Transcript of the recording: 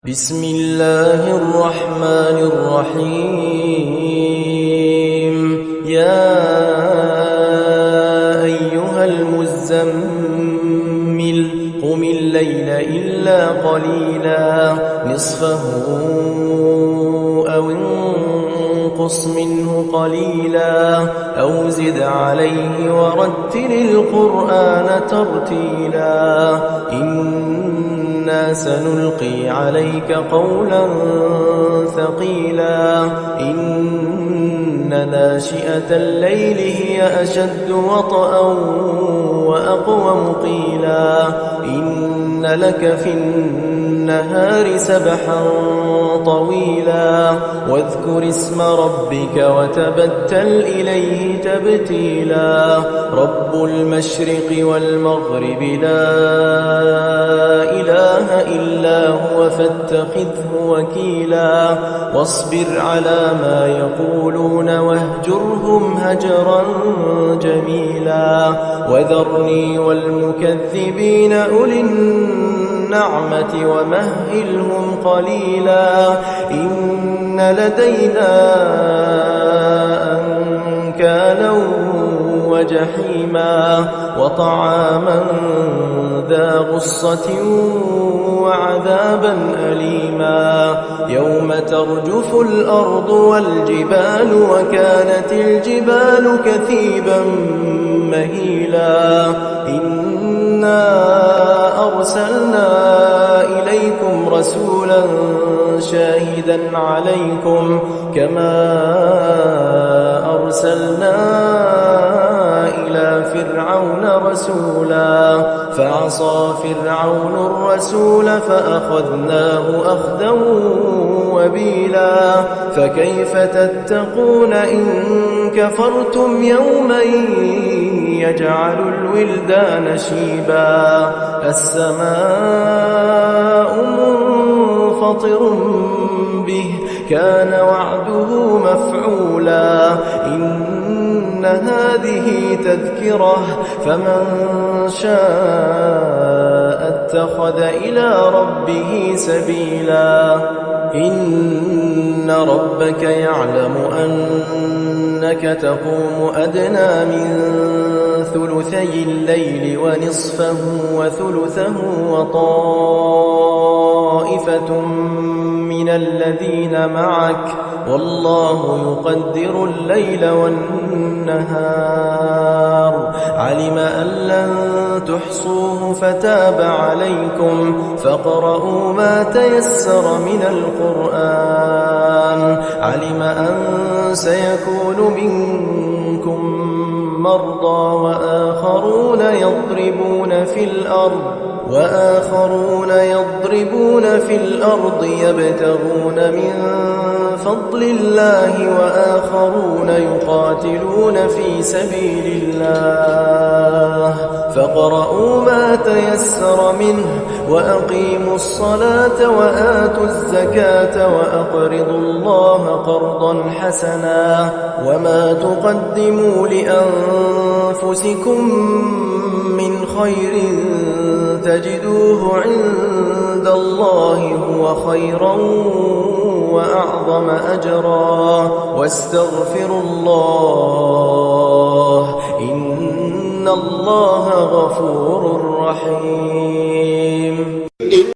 بسم الله الرحمن الرحيم يا أيها المزمل قم الليل إلا قليلا نصفه أو انقص منه قليلا أو زد عليه ورتل القرآن ترتيلا إنا سنلقي عليك قولا ثقيلا إن ناشئة الليل هي أشد وطئا وأقوم قيلا إن لك في النهار سبحا طويلا واذكر اسم ربك وتبتل إليه تبتيلا رب المشرق والمغرب لا إله إلا هو فاتخذه وكيلا واصبر على ما يقولون واهجرهم هجرا جميلا وذرني والمكذبين أولي النعمة ومهلهم قليلا إن لدينا أنكالا وجحيما وطعاما ذا غصة وعذابا أليما يوم ترجف الأرض والجبال وكانت الجبال كثيبا مهيلا إنا أرسلنا إليكم رسولا شاهدا عليكم كما أرسلنا إلى فرعون رسولا فعصى فرعون الرسول فأخذناه أخذا وبيلا فكيف تتقون إن كفرتم يوما يجعل الولدان شيبا السماء منفطر به كان وعده مفعولا إن هذه تذكرة فمن شاء اتخذ إلى ربه سبيلا إن ربك يعلم أنك تقوم أدنى من ثلثي الليل ونصفه وثلثه وطائفة من الذين معك والله يقدر الليل والنهار علم أن لن تحصوه فتاب عليكم فاقرؤوا ما تيسر من القرآن علم أن سيكون منكم مرضى وآخرون يضربون في الأرض يبتغون من فضل الله وآخرون يقاتلون في سبيل الله فاقرؤوا ما تيسر منه وأقيموا الصلاة وآتوا الزكاة وأقرضوا الله قرضا حسنا وما تقدموا لأنفسكم من خير تجدوه عند الله هو خيرا وأعظم أجرا واستغفروا الله إن الله غفور رحيم